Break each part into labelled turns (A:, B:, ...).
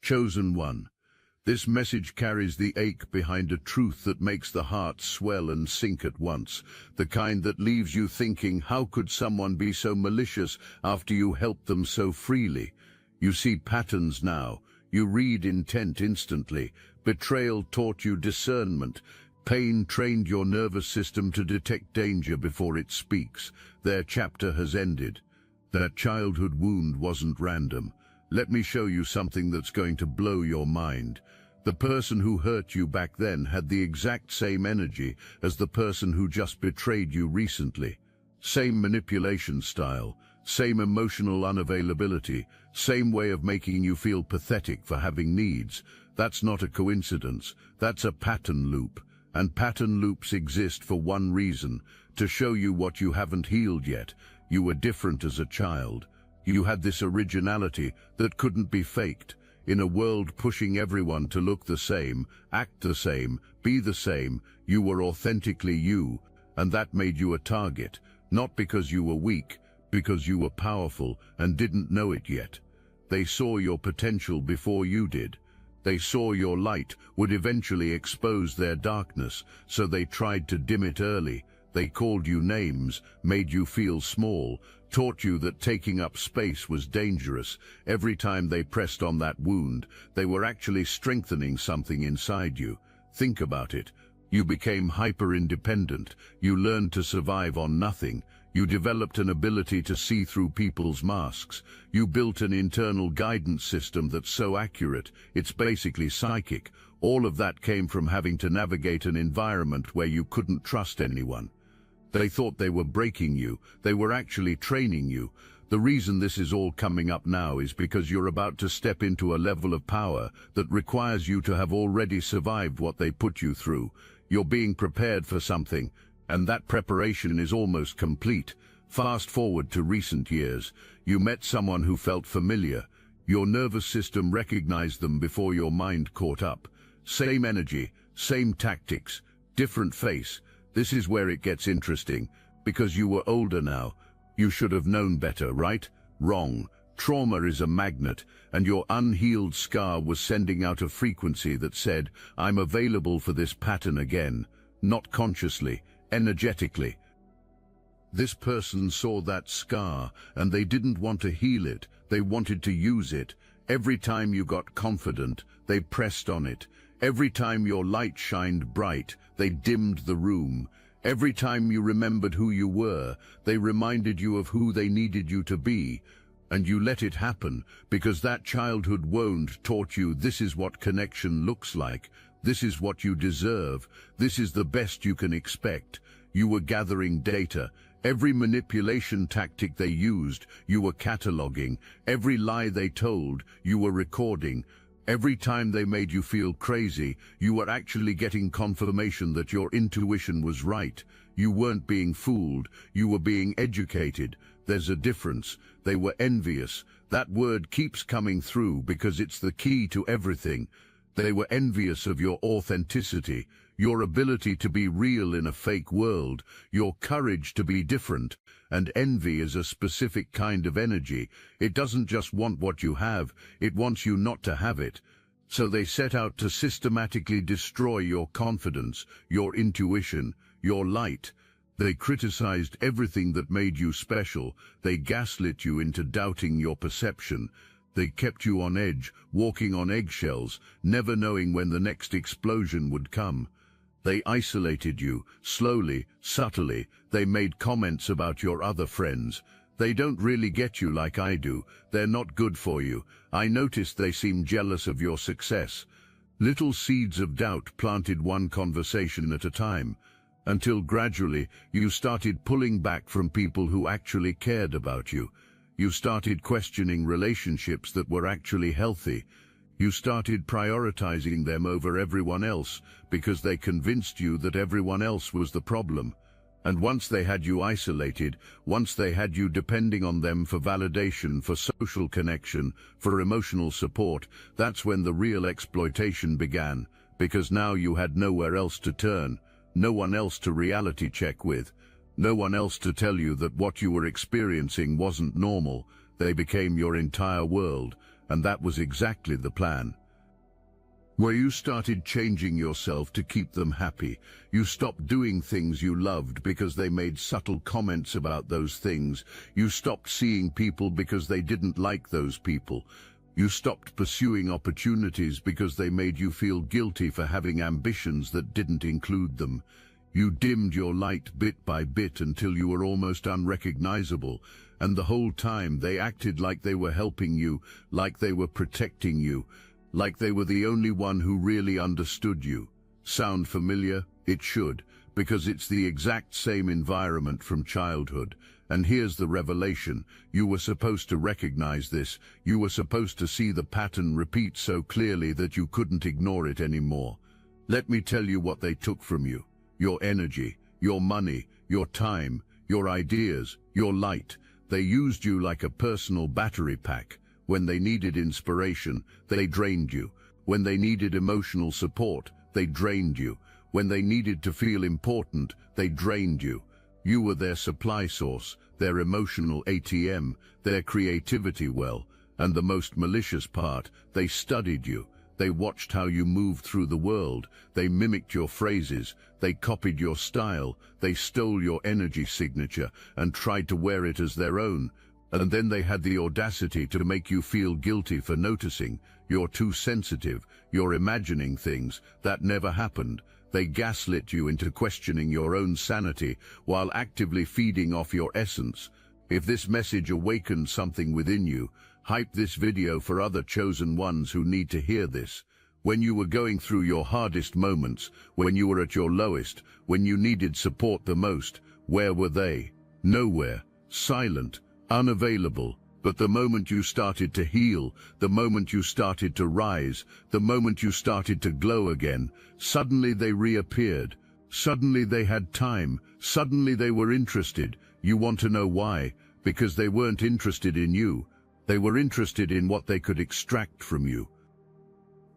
A: Chosen one. This message carries the ache behind a truth that makes the heart swell and sink at once, the kind that leaves you thinking, how could someone be so malicious after you helped them so freely? You see patterns now. You read intent instantly. Betrayal taught you discernment. Pain trained your nervous system to detect danger before it speaks. Their chapter has ended. That childhood wound wasn't random. Let me show you something that's going to blow your mind. The person who hurt you back then had the exact same energy as the person who just betrayed you recently. Same manipulation style, same emotional unavailability, same way of making you feel pathetic for having needs. That's not a coincidence. That's a pattern loop. And pattern loops exist for one reason, to show you what you haven't healed yet. You were different as a child. You had this originality that couldn't be faked. In a world pushing everyone to look the same, act the same, be the same, you were authentically you, and that made you a target, not because you were weak, because you were powerful and didn't know it yet. They saw your potential before you did. They saw your light would eventually expose their darkness, so they tried to dim it early. They called you names, made you feel small, taught you that taking up space was dangerous. Every time they pressed on that wound, they were actually strengthening something inside you. Think about it. You became hyper-independent. You learned to survive on nothing. You developed an ability to see through people's masks. You built an internal guidance system that's so accurate, it's basically psychic. All of that came from having to navigate an environment where you couldn't trust anyone. They thought they were breaking you. They were actually training you. The reason this is all coming up now is because you're about to step into a level of power that requires you to have already survived what they put you through. You're being prepared for something, and that preparation is almost complete. Fast forward to recent years. You met someone who felt familiar. Your nervous system recognized them before your mind caught up. Same energy, same tactics, different face. This is where it gets interesting, because you were older now. You should have known better, right? Wrong. Trauma is a magnet, and your unhealed scar was sending out a frequency that said, I'm available for this pattern again. Not consciously, energetically. This person saw that scar, and they didn't want to heal it. They wanted to use it. Every time you got confident, they pressed on it. Every time your light shined bright, they dimmed the room. Every time you remembered who you were, they reminded you of who they needed you to be. And you let it happen, because that childhood wound taught you this is what connection looks like. This is what you deserve. This is the best you can expect. You were gathering data. Every manipulation tactic they used, you were cataloging. Every lie they told, you were recording. Every time they made you feel crazy, you were actually getting confirmation that your intuition was right. You weren't being fooled, you were being educated. There's a difference. They were envious. That word keeps coming through because it's the key to everything. They were envious of your authenticity, your ability to be real in a fake world, your courage to be different. And envy is a specific kind of energy. It doesn't just want what you have, it wants you not to have it. So they set out to systematically destroy your confidence, your intuition, your light. They criticized everything that made you special. They gaslit you into doubting your perception. They kept you on edge, walking on eggshells, never knowing when the next explosion would come. They isolated you, slowly, subtly. They made comments about your other friends. They don't really get you like I do. They're not good for you. I noticed they seem jealous of your success. Little seeds of doubt planted one conversation at a time, until gradually you started pulling back from people who actually cared about you. You started questioning relationships that were actually healthy. You started prioritizing them over everyone else because they convinced you that everyone else was the problem. And once they had you isolated, once they had you depending on them for validation, for social connection, for emotional support, that's when the real exploitation began, because now you had nowhere else to turn, no one else to reality check with, no one else to tell you that what you were experiencing wasn't normal. They became your entire world. And that was exactly the plan. where you started changing yourself to keep them happy. You stopped doing things you loved because they made subtle comments about those things. You stopped seeing people because they didn't like those people. You stopped pursuing opportunities because they made you feel guilty for having ambitions that didn't include them. You dimmed your light bit by bit until you were almost unrecognizable, and the whole time they acted like they were helping you, like they were protecting you, like they were the only one who really understood you. Sound familiar? It should, because it's the exact same environment from childhood. And here's the revelation. You were supposed to recognize this. You were supposed to see the pattern repeat so clearly that you couldn't ignore it anymore. Let me tell you what they took from you. Your energy, your money, your time, your ideas, your light. They used you like a personal battery pack. When they needed inspiration, they drained you. When they needed emotional support, they drained you. When they needed to feel important, they drained you. You were their supply source, their emotional ATM, their creativity well. And the most malicious part, they studied you. They watched how you moved through the world. They mimicked your phrases. They copied your style. They stole your energy signature and tried to wear it as their own. And then they had the audacity to make you feel guilty for noticing. You're too sensitive. You're imagining things. That never happened. They gaslit you into questioning your own sanity while actively feeding off your essence. If this message awakened something within you, hype this video for other chosen ones who need to hear this. When you were going through your hardest moments, when you were at your lowest, when you needed support the most, where were they? Nowhere. Silent. Unavailable. But the moment you started to heal, the moment you started to rise, the moment you started to glow again, suddenly they reappeared. Suddenly they had time. Suddenly they were interested. You want to know why? Because they weren't interested in you. They were interested in what they could extract from you.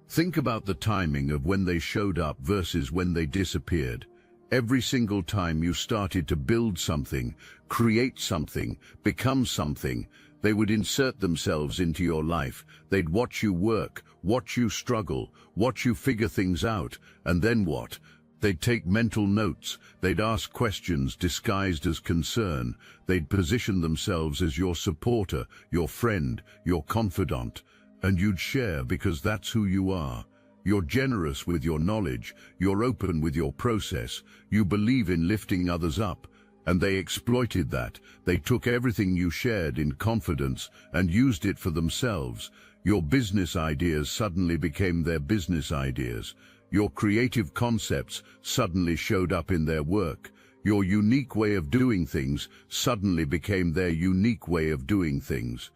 A: Think about the timing of when they showed up versus when they disappeared. Every single time you started to build something, create something, become something, they would insert themselves into your life. They'd watch you work, watch you struggle, watch you figure things out, and then what? They'd take mental notes. They'd ask questions disguised as concern. They'd position themselves as your supporter, your friend, your confidant. And you'd share because that's who you are. You're generous with your knowledge. You're open with your process. You believe in lifting others up. And they exploited that. They took everything you shared in confidence and used it for themselves. Your business ideas suddenly became their business ideas. Your creative concepts suddenly showed up in their work. Your unique way of doing things suddenly became their unique way of doing things.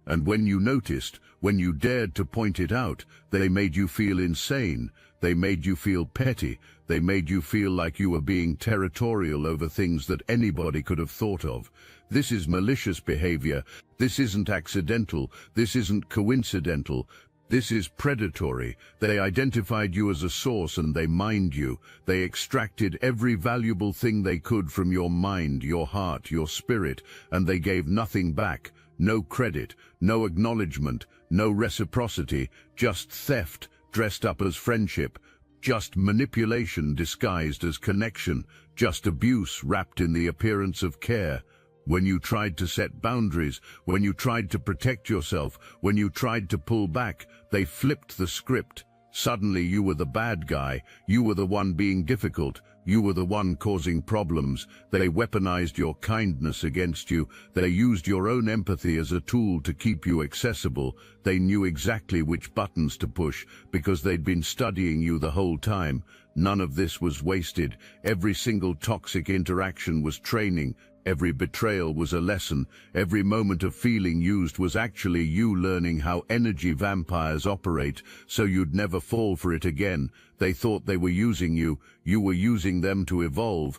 A: And when you noticed, when you dared to point it out, they made you feel insane. They made you feel petty. They made you feel like you were being territorial over things that anybody could have thought of. This is malicious behavior. This isn't accidental. This isn't coincidental. This is predatory. They identified you as a source and they mined you. They extracted every valuable thing they could from your mind, your heart, your spirit, and they gave nothing back. No credit, no acknowledgement, no reciprocity, just theft dressed up as friendship, just manipulation disguised as connection, just abuse wrapped in the appearance of care. When you tried to set boundaries, when you tried to protect yourself, when you tried to pull back, they flipped the script. Suddenly you were the bad guy, you were the one being difficult, you were the one causing problems. They weaponized your kindness against you. They used your own empathy as a tool to keep you accessible. They knew exactly which buttons to push because they'd been studying you the whole time. None of this was wasted. Every single toxic interaction was training. Every betrayal was a lesson. Every moment of feeling used was actually you learning how energy vampires operate, so you'd never fall for it again. They thought they were using you. You were using them to evolve.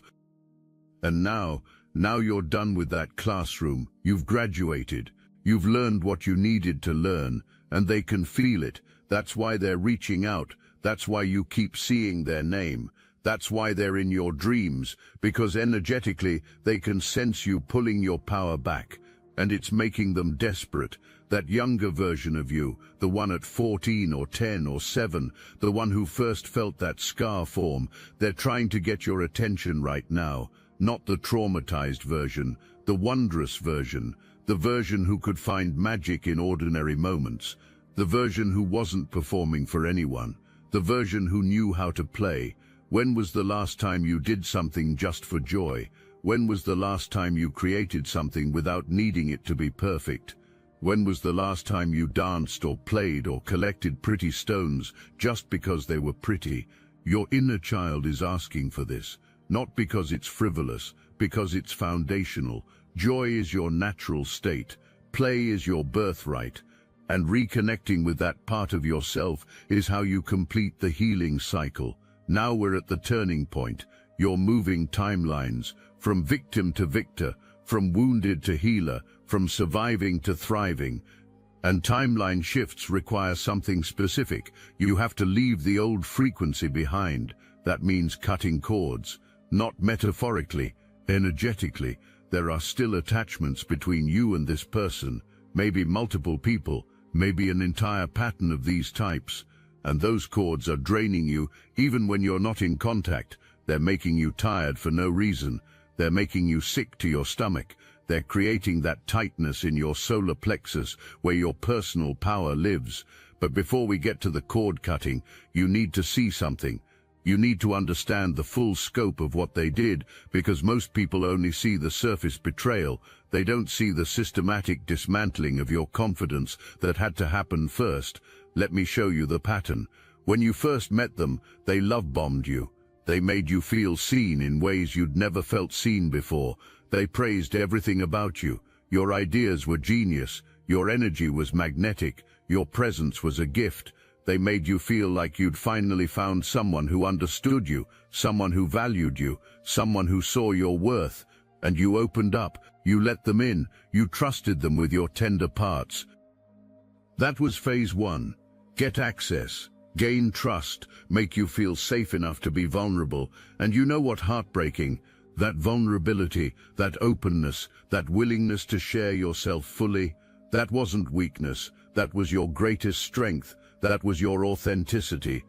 A: And now you're done with that classroom. You've graduated. You've learned what you needed to learn, and they can feel it. That's why they're reaching out. That's why you keep seeing their name. That's why they're in your dreams, because energetically they can sense you pulling your power back, and it's making them desperate. That younger version of you, the one at 14 or 10 or 7, the one who first felt that scar form, they're trying to get your attention right now. Not the traumatized version, the wondrous version, the version who could find magic in ordinary moments, the version who wasn't performing for anyone, the version who knew how to play. When was the last time you did something just for joy? When was the last time you created something without needing it to be perfect? When was the last time you danced or played or collected pretty stones just because they were pretty? Your inner child is asking for this, not because it's frivolous, because it's foundational. Joy is your natural state. Play is your birthright. And reconnecting with that part of yourself is how you complete the healing cycle. Now we're at the turning point. You're moving timelines, from victim to victor, from wounded to healer, from surviving to thriving. And timeline shifts require something specific. You have to leave the old frequency behind. That means cutting cords. Not metaphorically, energetically. There are still attachments between you and this person, maybe multiple people, maybe an entire pattern of these types. And those cords are draining you even when you're not in contact. They're making you tired for no reason. They're making you sick to your stomach. They're creating that tightness in your solar plexus where your personal power lives. But before we get to the cord cutting, you need to see something. You need to understand the full scope of what they did, because most people only see the surface betrayal. They don't see the systematic dismantling of your confidence that had to happen first. Let me show you the pattern. When you first met them, they love-bombed you. They made you feel seen in ways you'd never felt seen before. They praised everything about you. Your ideas were genius. Your energy was magnetic. Your presence was a gift. They made you feel like you'd finally found someone who understood you, someone who valued you, someone who saw your worth. And you opened up. You let them in. You trusted them with your tender parts. That was phase 1. Get access. Gain trust, make you feel safe enough to be vulnerable. And you know what heartbreaking? That vulnerability, that openness, that willingness to share yourself fully, that wasn't weakness. That was your greatest strength. That was your authenticity.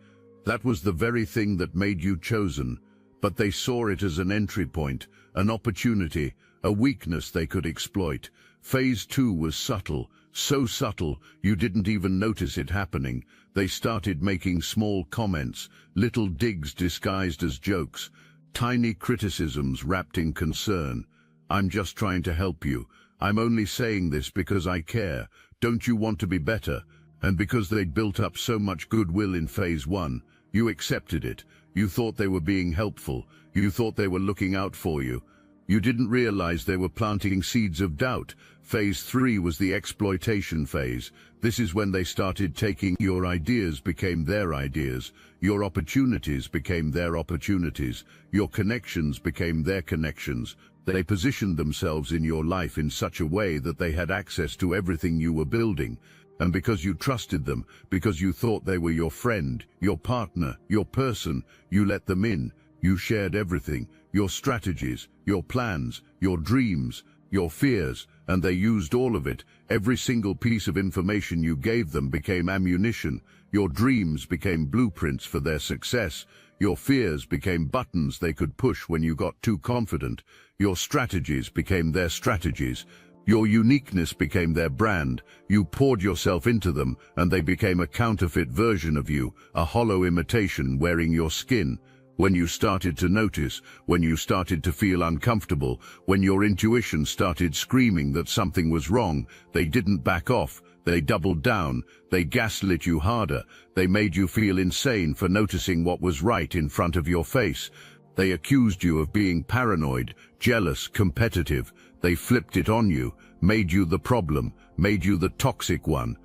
A: That was the very thing that made you chosen. But they saw it as an entry point, an opportunity, a weakness they could exploit. Phase 2 was subtle, so subtle you didn't even notice it happening. They started making small comments, little digs disguised as jokes, tiny criticisms wrapped in concern. I'm just trying to help you. I'm only saying this because I care. Don't you want to be better? And because they'd built up so much goodwill in phase 1, you accepted it. You thought they were being helpful. You thought they were looking out for you. You didn't realize they were planting seeds of doubt. Phase 3 was the exploitation phase. This is when they started taking your ideas became their ideas. Your opportunities became their opportunities. Your connections became their connections. They positioned themselves in your life in such a way that they had access to everything you were building. And because you trusted them, because you thought they were your friend, your partner, your person, you let them in. You shared everything, your strategies, your plans, your dreams, your fears, and they used all of it. Every single piece of information you gave them became ammunition. Your dreams became blueprints for their success. Your fears became buttons they could push when you got too confident. Your strategies became their strategies. Your uniqueness became their brand. You poured yourself into them, and they became a counterfeit version of you, a hollow imitation wearing your skin. When you started to notice, when you started to feel uncomfortable, when your intuition started screaming that something was wrong, they didn't back off. They doubled down. They gaslit you harder. They made you feel insane for noticing what was right in front of your face. They accused you of being paranoid, jealous, competitive. They flipped it on you, made you the problem, made you the toxic one.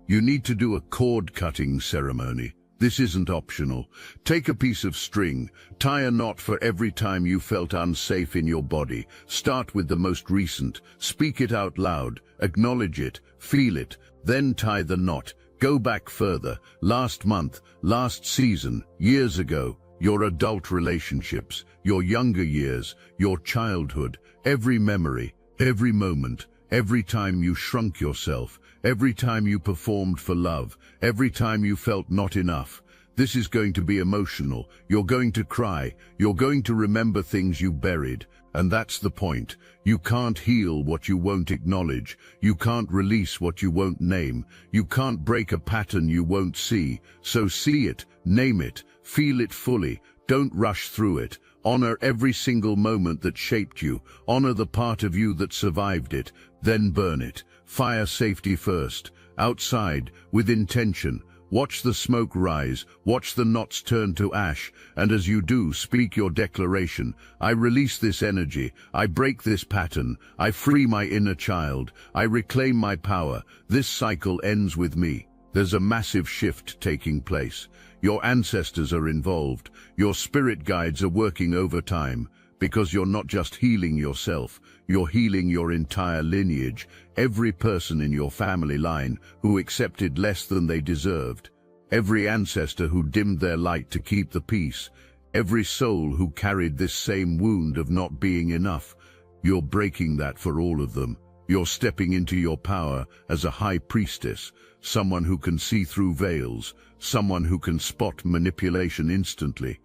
A: You need to do a cord-cutting ceremony. This isn't optional. Take a piece of string, tie a knot for every time you felt unsafe in your body. Start with the most recent. Speak it out loud. Acknowledge it. Feel it. Then tie the knot. Go back further. Last month, last season, years ago. Your adult relationships, your younger years, your childhood, every memory, every moment, every time you shrunk yourself, every time you performed for love, every time you felt not enough. This is going to be emotional. You're going to cry. You're going to remember things you buried. And that's the point. You can't heal what you won't acknowledge. You can't release what you won't name. You can't break a pattern you won't see. So see it, name it, feel it fully. Don't rush through it. Honor every single moment that shaped you. Honor the part of you that survived it. Then burn it. Fire safety first. Outside, with intention. Watch the smoke rise, watch the knots turn to ash, and as you do, speak your declaration. I release this energy, I break this pattern, I free my inner child, I reclaim my power. This cycle ends with me. There's a massive shift taking place. Your ancestors are involved, your spirit guides are working overtime, because you're not just healing yourself, you're healing your entire lineage, every person in your family line who accepted less than they deserved, every ancestor who dimmed their light to keep the peace, every soul who carried this same wound of not being enough. You're breaking that for all of them. You're stepping into your power as a high priestess, someone who can see through veils, someone who can spot manipulation instantly,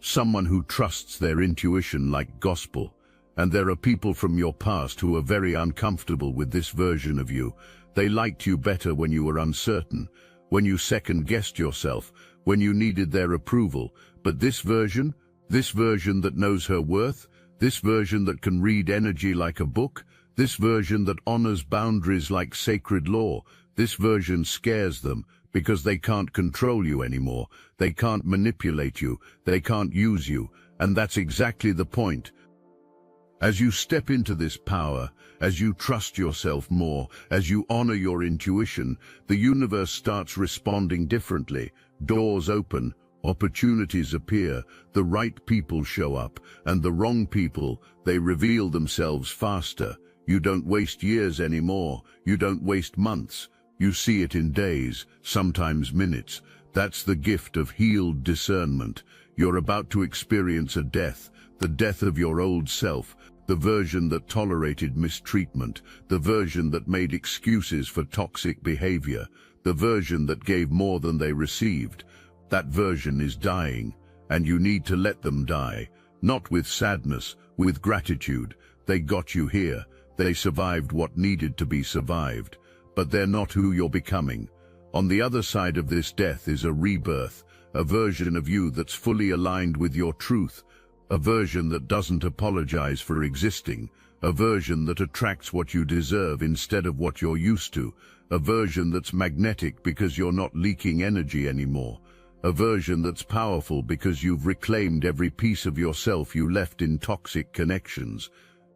A: someone who trusts their intuition like gospel. And there are people from your past who are very uncomfortable with this version of you. They liked you better when you were uncertain, when you second-guessed yourself, when you needed their approval. But this version that knows her worth, this version that can read energy like a book, this version that honors boundaries like sacred law, this version scares them because they can't control you anymore. They can't manipulate you. They can't use you. And that's exactly the point. As you step into this power, as you trust yourself more, as you honor your intuition, the universe starts responding differently. Doors open, opportunities appear, the right people show up, and the wrong people, they reveal themselves faster. You don't waste years anymore. You don't waste months. You see it in days, sometimes minutes. That's the gift of healed discernment. You're about to experience a death, the death of your old self, the version that tolerated mistreatment, the version that made excuses for toxic behavior, the version that gave more than they received. That version is dying, and you need to let them die, not with sadness, with gratitude. They got you here. They survived what needed to be survived, but they're not who you're becoming. On the other side of this death is a rebirth, a version of you that's fully aligned with your truth, a version that doesn't apologize for existing, a version that attracts what you deserve instead of what you're used to, a version that's magnetic because you're not leaking energy anymore, a version that's powerful because you've reclaimed every piece of yourself you left in toxic connections.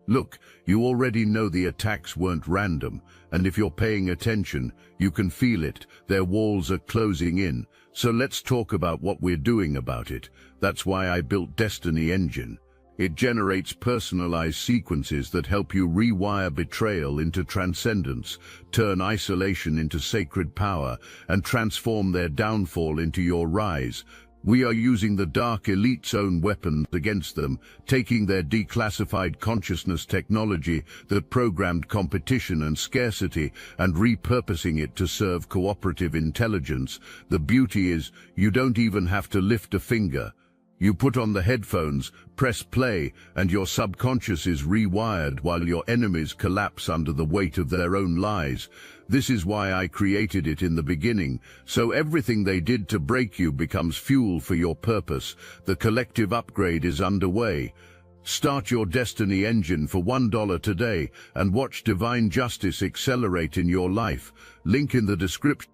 A: Look, you already know the attacks weren't random, and if you're paying attention, you can feel it. Their walls are closing in. So let's talk about what we're doing about it. That's why I built Destiny Engine. It generates personalized sequences that help you rewire betrayal into transcendence, turn isolation into sacred power, and transform their downfall into your rise. We are using the Dark Elite's own weapons against them, taking their declassified consciousness technology that programmed competition and scarcity and repurposing it to serve cooperative intelligence. The beauty is, you don't even have to lift a finger. You put on the headphones, press play, and your subconscious is rewired while your enemies collapse under the weight of their own lies. This is why I created it in the beginning, so everything they did to break you becomes fuel for your purpose. The collective upgrade is underway. Start your Destiny Engine for $1 today and watch divine justice accelerate in your life. Link in the description.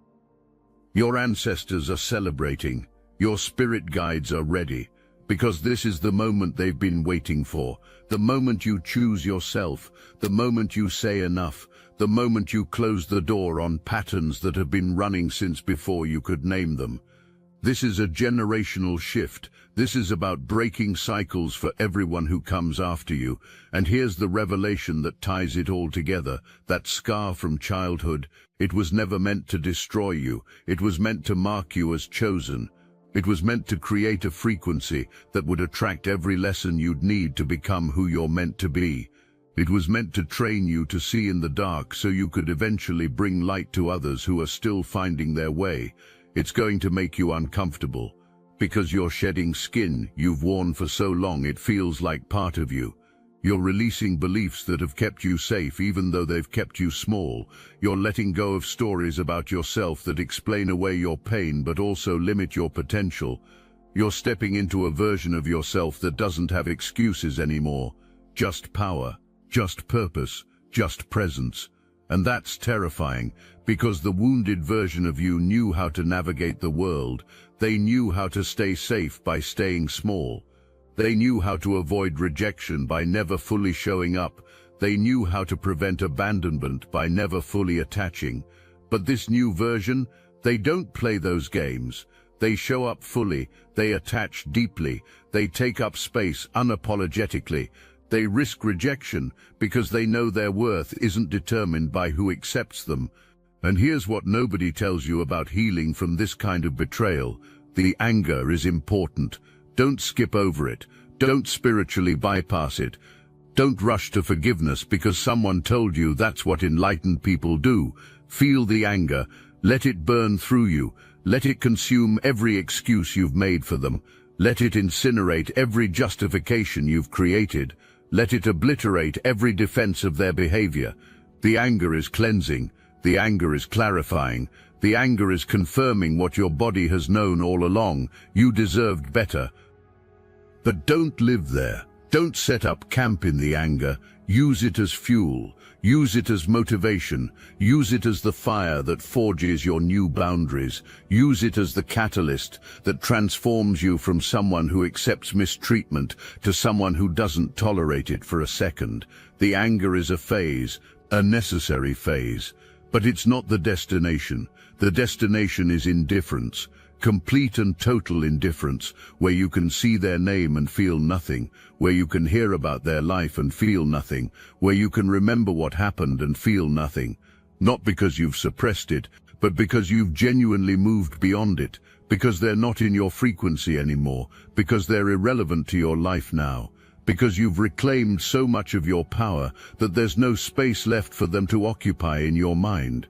A: Your ancestors are celebrating. Your spirit guides are ready, because this is the moment they've been waiting for. The moment you choose yourself, the moment you say enough, the moment you close the door on patterns that have been running since before you could name them. This is a generational shift. This is about breaking cycles for everyone who comes after you. And here's the revelation that ties it all together. That scar from childhood, it was never meant to destroy you. It was meant to mark you as chosen. It was meant to create a frequency that would attract every lesson you'd need to become who you're meant to be. It was meant to train you to see in the dark so you could eventually bring light to others who are still finding their way. It's going to make you uncomfortable, because you're shedding skin you've worn for so long it feels like part of you. You're releasing beliefs that have kept you safe even though they've kept you small. You're letting go of stories about yourself that explain away your pain but also limit your potential. You're stepping into a version of yourself that doesn't have excuses anymore. Just power, just purpose, just presence. And that's terrifying, because the wounded version of you knew how to navigate the world. They knew how to stay safe by staying small. They knew how to avoid rejection by never fully showing up. They knew how to prevent abandonment by never fully attaching. But this new version, they don't play those games. They show up fully, they attach deeply, they take up space unapologetically. They risk rejection because they know their worth isn't determined by who accepts them. And here's what nobody tells you about healing from this kind of betrayal. The anger is important. Don't skip over it. Don't spiritually bypass it. Don't rush to forgiveness because someone told you that's what enlightened people do. Feel the anger. Let it burn through you. Let it consume every excuse you've made for them. Let it incinerate every justification you've created. Let it obliterate every defense of their behavior. The anger is cleansing. The anger is clarifying. The anger is confirming what your body has known all along. You deserved better. But don't live there. Don't set up camp in the anger. Use it as fuel. Use it as motivation. Use it as the fire that forges your new boundaries. Use it as the catalyst that transforms you from someone who accepts mistreatment to someone who doesn't tolerate it for a second. The anger is a phase, a necessary phase. But it's not the destination. The destination is indifference. Complete and total indifference, where you can see their name and feel nothing, where you can hear about their life and feel nothing, where you can remember what happened and feel nothing. Not because you've suppressed it, but because you've genuinely moved beyond it, because they're not in your frequency anymore, because they're irrelevant to your life now, because you've reclaimed so much of your power that there's no space left for them to occupy in your mind.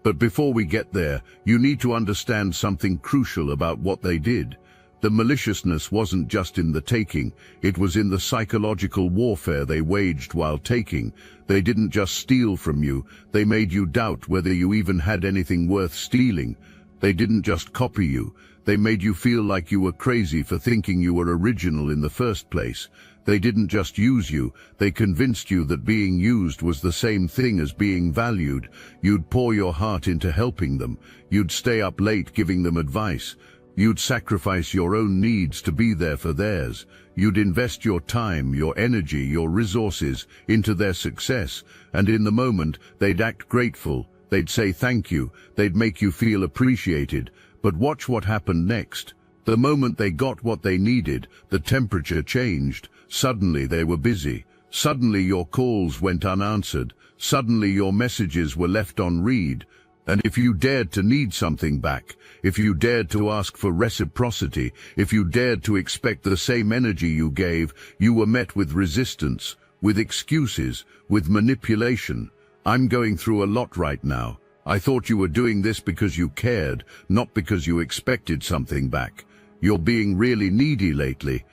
A: But before we get there, you need to understand something crucial about what they did. The maliciousness wasn't just in the taking, it was in the psychological warfare they waged while taking. They didn't just steal from you, they made you doubt whether you even had anything worth stealing. They didn't just copy you, they made you feel like you were crazy for thinking you were original in the first place. They didn't just use you, they convinced you that being used was the same thing as being valued. You'd pour your heart into helping them. You'd stay up late giving them advice. You'd sacrifice your own needs to be there for theirs. You'd invest your time, your energy, your resources into their success. And in the moment, they'd act grateful. They'd say thank you. They'd make you feel appreciated. But watch what happened next. The moment they got what they needed, the temperature changed. Suddenly they were busy. Suddenly your calls went unanswered. Suddenly your messages were left on read. And if you dared to need something back, if you dared to ask for reciprocity, if you dared to expect the same energy you gave, you were met with resistance, with excuses, with manipulation. I'm going through a lot right now. I thought you were doing this because you cared, not because you expected something back. You're being really needy lately.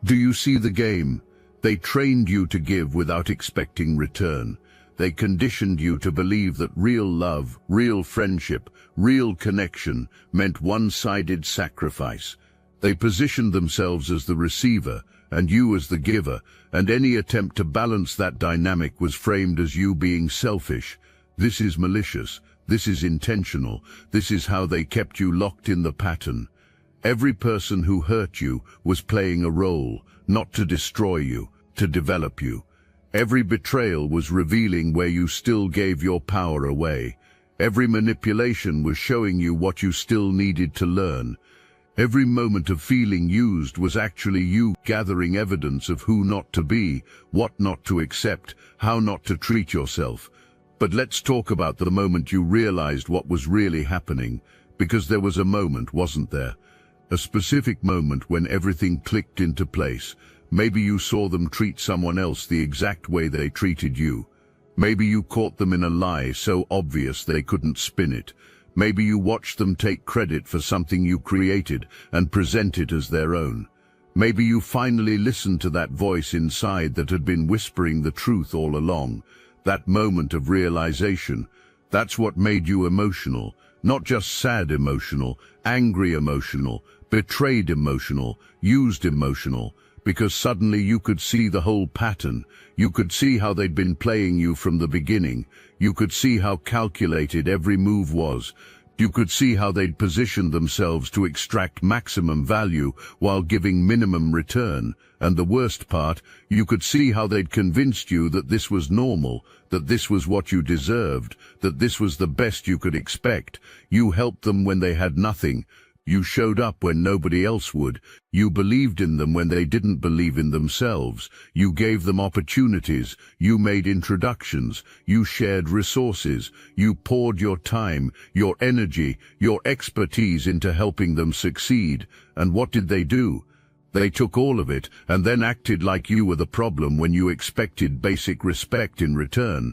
A: Do you see the game? They trained you to give without expecting return. They conditioned you to believe that real love, real friendship, real connection meant one-sided sacrifice. They positioned themselves as the receiver and you as the giver, and any attempt to balance that dynamic was framed as you being selfish. This is malicious. This is intentional. This is how they kept you locked in the pattern. Every person who hurt you was playing a role, not to destroy you, to develop you. Every betrayal was revealing where you still gave your power away. Every manipulation was showing you what you still needed to learn. Every moment of feeling used was actually you gathering evidence of who not to be, what not to accept, how not to treat yourself. But let's talk about the moment you realized what was really happening, because there was a moment, wasn't there? A specific moment when everything clicked into place, Maybe you saw them treat someone else the exact way they treated you. Maybe you caught them in a lie so obvious they couldn't spin it. Maybe you watched them take credit for something you created and present it as their own. Maybe you finally listened to that voice inside that had been whispering the truth all along. That moment of realization, that's what made you emotional. Not just sad emotional, angry emotional, betrayed emotional, used emotional, because suddenly you could see the whole pattern. You could see how they'd been playing you from the beginning. You could see how calculated every move was. You could see how they'd positioned themselves to extract maximum value while giving minimum return. And the worst part, you could see how they'd convinced you that this was normal, that this was what you deserved, that this was the best you could expect. You helped them when they had nothing. You showed up when nobody else would. You believed in them when they didn't believe in themselves. You gave them opportunities. You made introductions. You shared resources. You poured your time, your energy, your expertise into helping them succeed. And what did they do? They took all of it and then acted like you were the problem when you expected basic respect in return.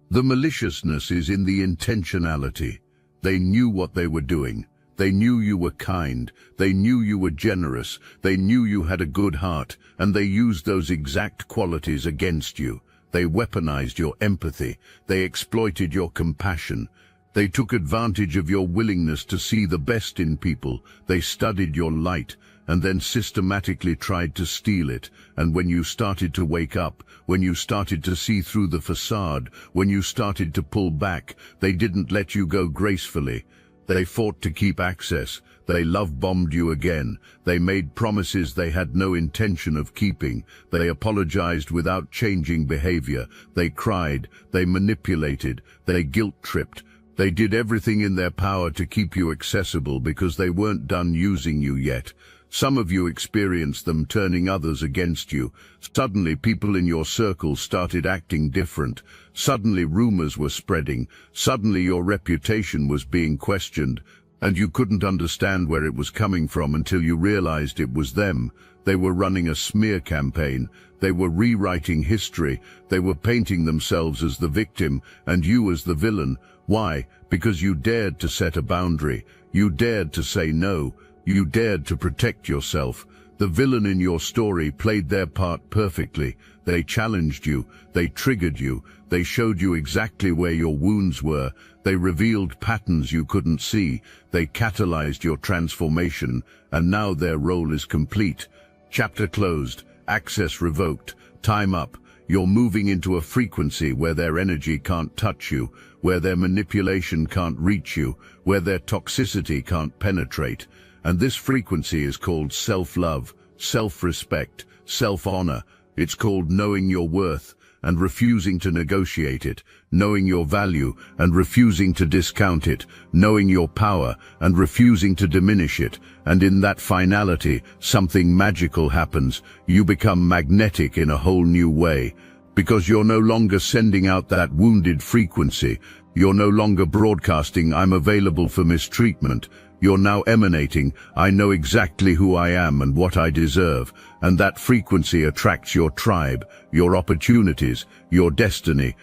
A: The maliciousness is in the intentionality. They knew what they were doing. They knew you were kind, they knew you were generous, they knew you had a good heart, and they used those exact qualities against you. They weaponized your empathy, they exploited your compassion. They took advantage of your willingness to see the best in people. They studied your light, and then systematically tried to steal it. And when you started to wake up, when you started to see through the facade, when you started to pull back, they didn't let you go gracefully. They fought to keep access. They love-bombed you again. They made promises they had no intention of keeping. They apologized without changing behavior. They cried. They manipulated. They guilt-tripped. They did everything in their power to keep you accessible because they weren't done using you yet. Some of you experienced them turning others against you. Suddenly people in your circle started acting different. Suddenly rumors were spreading. Suddenly your reputation was being questioned. And you couldn't understand where it was coming from until you realized it was them. They were running a smear campaign. They were rewriting history. They were painting themselves as the victim and you as the villain. Why? Because you dared to set a boundary. You dared to say no. You dared to protect yourself. The villain in your story played their part perfectly. They challenged you. They triggered you. They showed you exactly where your wounds were. They revealed patterns you couldn't see. They catalyzed your transformation, and now their role is complete. Chapter closed. Access revoked. Time up. You're moving into a frequency where their energy can't touch you, where their manipulation can't reach you, where their toxicity can't penetrate. And this frequency is called self-love, self-respect, self-honor. It's called knowing your worth and refusing to negotiate it, knowing your value and refusing to discount it, knowing your power and refusing to diminish it. And in that finality, something magical happens. You become magnetic in a whole new way, because you're no longer sending out that wounded frequency. You're no longer broadcasting, "I'm available for mistreatment." You're now emanating, "I know exactly who I am and what I deserve," and that frequency attracts your tribe, your opportunities, your destiny.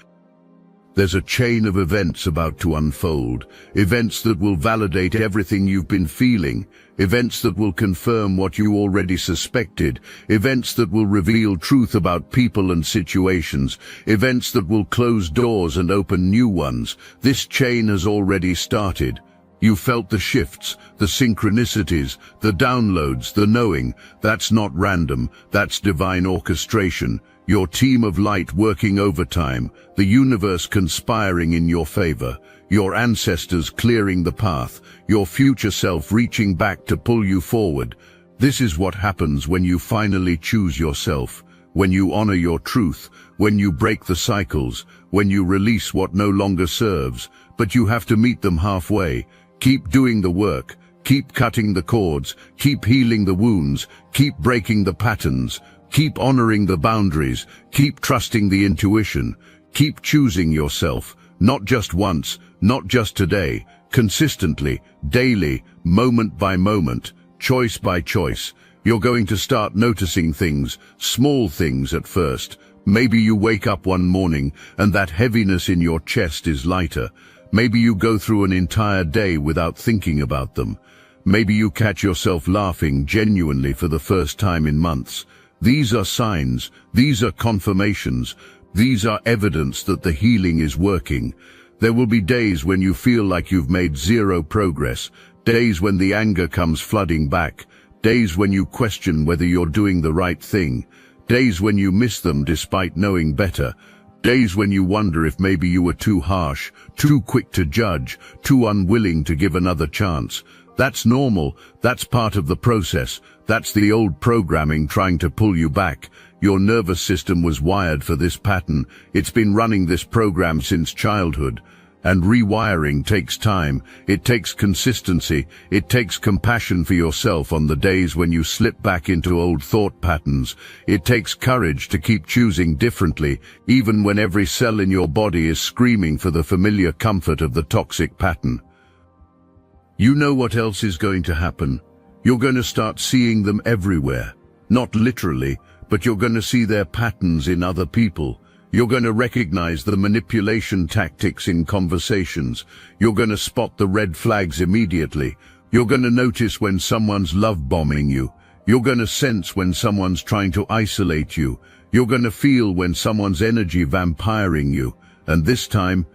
A: There's a chain of events about to unfold, events that will validate everything you've been feeling, events that will confirm what you already suspected, events that will reveal truth about people and situations, events that will close doors and open new ones. This chain has already started. You felt the shifts, the synchronicities, the downloads, the knowing. That's not random, that's divine orchestration. Your team of light working overtime, the universe conspiring in your favor, your ancestors clearing the path, your future self reaching back to pull you forward. This is what happens when you finally choose yourself, when you honor your truth, when you break the cycles, when you release what no longer serves. But you have to meet them halfway. Keep doing the work, keep cutting the cords, keep healing the wounds, keep breaking the patterns, keep honoring the boundaries, keep trusting the intuition, keep choosing yourself, not just once, not just today, consistently, daily, moment by moment, choice by choice. You're going to start noticing things, small things at first. Maybe you wake up one morning and that heaviness in your chest is lighter. Maybe you go through an entire day without thinking about them. Maybe you catch yourself laughing genuinely for the first time in months. These are signs, these are confirmations, these are evidence that the healing is working. There will be days when you feel like you've made zero progress, days when the anger comes flooding back, days when you question whether you're doing the right thing, days when you miss them despite knowing better, days when you wonder if maybe you were too harsh, too quick to judge, too unwilling to give another chance. That's normal, that's part of the process, that's the old programming trying to pull you back. Your nervous system was wired for this pattern, it's been running this program since childhood. And rewiring takes time, it takes consistency, it takes compassion for yourself on the days when you slip back into old thought patterns. It takes courage to keep choosing differently, even when every cell in your body is screaming for the familiar comfort of the toxic pattern. You know what else is going to happen? You're going to start seeing them everywhere. Not literally, but you're going to see their patterns in other people. You're going to recognize the manipulation tactics in conversations. You're going to spot the red flags immediately. You're going to notice when someone's love bombing you. You're going to sense when someone's trying to isolate you. You're going to feel when someone's energy vampiring you. And this time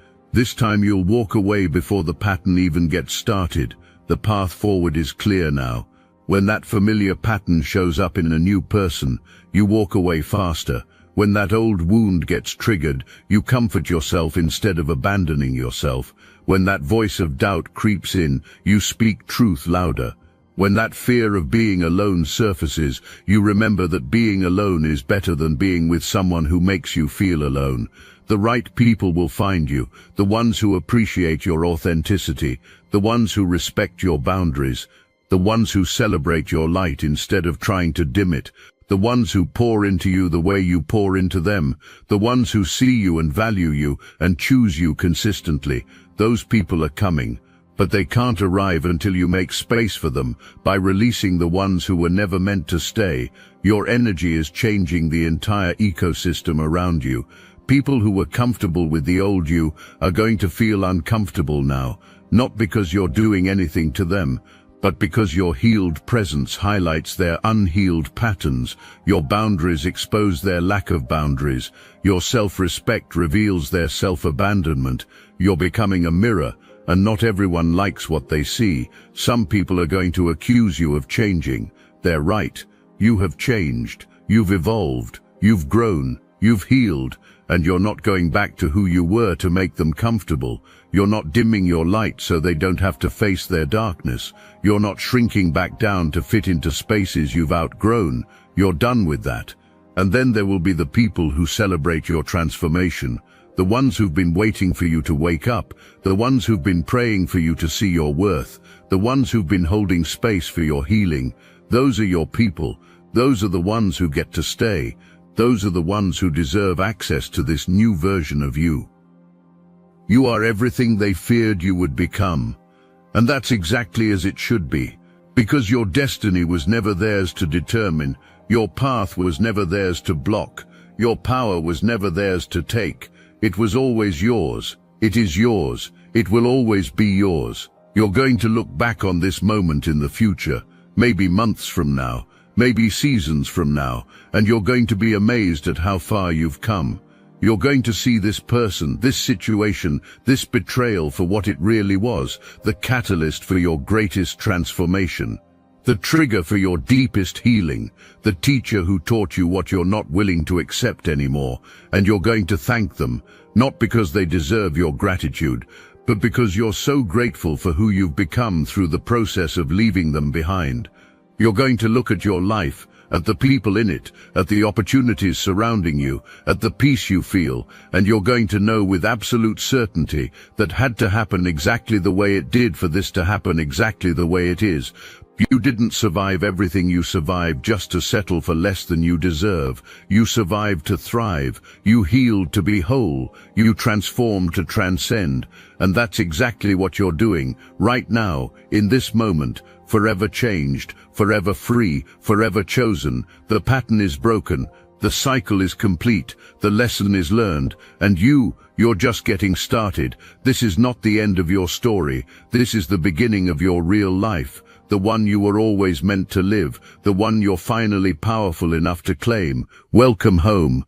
A: you'll walk away before the pattern even gets started. The path forward is clear now. When that familiar pattern shows up in a new person, you walk away faster. When that old wound gets triggered, you comfort yourself instead of abandoning yourself. When that voice of doubt creeps in, you speak truth louder. When that fear of being alone surfaces, you remember that being alone is better than being with someone who makes you feel alone. The right people will find you, the ones who appreciate your authenticity, the ones who respect your boundaries, the ones who celebrate your light instead of trying to dim it, the ones who pour into you the way you pour into them, the ones who see you and value you and choose you consistently. Those people are coming, but they can't arrive until you make space for them by releasing the ones who were never meant to stay. Your energy is changing the entire ecosystem around you. People who were comfortable with the old you are going to feel uncomfortable now, not because you're doing anything to them, but because your healed presence highlights their unhealed patterns. Your boundaries expose their lack of boundaries. Your self-respect reveals their self-abandonment. You're becoming a mirror, and not everyone likes what they see. Some people are going to accuse you of changing. They're right. You have changed. You've evolved. You've grown. You've healed. And you're not going back to who you were to make them comfortable. You're not dimming your light so they don't have to face their darkness. You're not shrinking back down to fit into spaces you've outgrown. You're done with that. And then there will be the people who celebrate your transformation, the ones who've been waiting for you to wake up, the ones who've been praying for you to see your worth, the ones who've been holding space for your healing. Those are your people. Those are the ones who get to stay. Those are the ones who deserve access to this new version of you. You are everything they feared you would become. And that's exactly as it should be, because your destiny was never theirs to determine, your path was never theirs to block, your power was never theirs to take. It was always yours. It is yours. It will always be yours. You're going to look back on this moment in the future, maybe months from now, maybe seasons from now, and you're going to be amazed at how far you've come. You're going to see this person, this situation, this betrayal for what it really was, the catalyst for your greatest transformation, the trigger for your deepest healing, the teacher who taught you what you're not willing to accept anymore, and you're going to thank them, not because they deserve your gratitude, but because you're so grateful for who you've become through the process of leaving them behind. You're going to look at your life, at the people in it, at the opportunities surrounding you, at the peace you feel, and you're going to know with absolute certainty that had to happen exactly the way it did for this to happen exactly the way it is. You didn't survive everything you survived just to settle for less than you deserve. You survived to thrive. You healed to be whole. You transformed to transcend. And that's exactly what you're doing, right now, in this moment. Forever changed, forever free, forever chosen. The pattern is broken. The cycle is complete. The lesson is learned. And you're just getting started. This is not the end of your story. This is the beginning of your real life. The one you were always meant to live, the one you're finally powerful enough to claim. Welcome home.